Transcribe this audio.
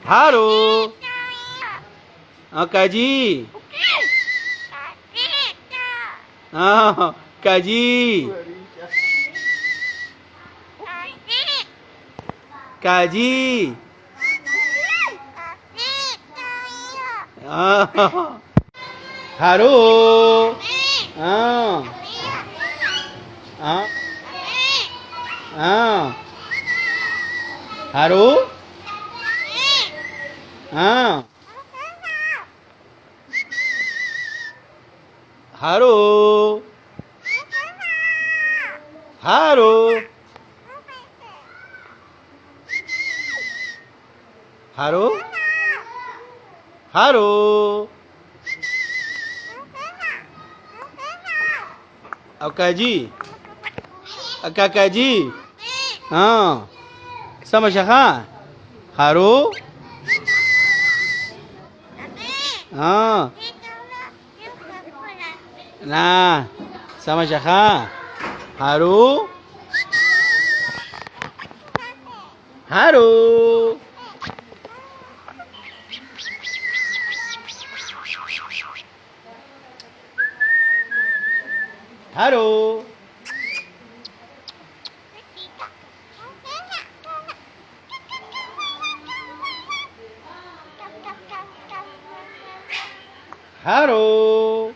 하루. 까지. 까지. 까지. 하루. 어. 어. 어. 하루. 어. 하루. 하루. 하루. 하루. 까지. 까지. 어. Sama siya ka? Haru? Ah. Nah. Sama siya ka? Haru? Haru? Haru? Haru?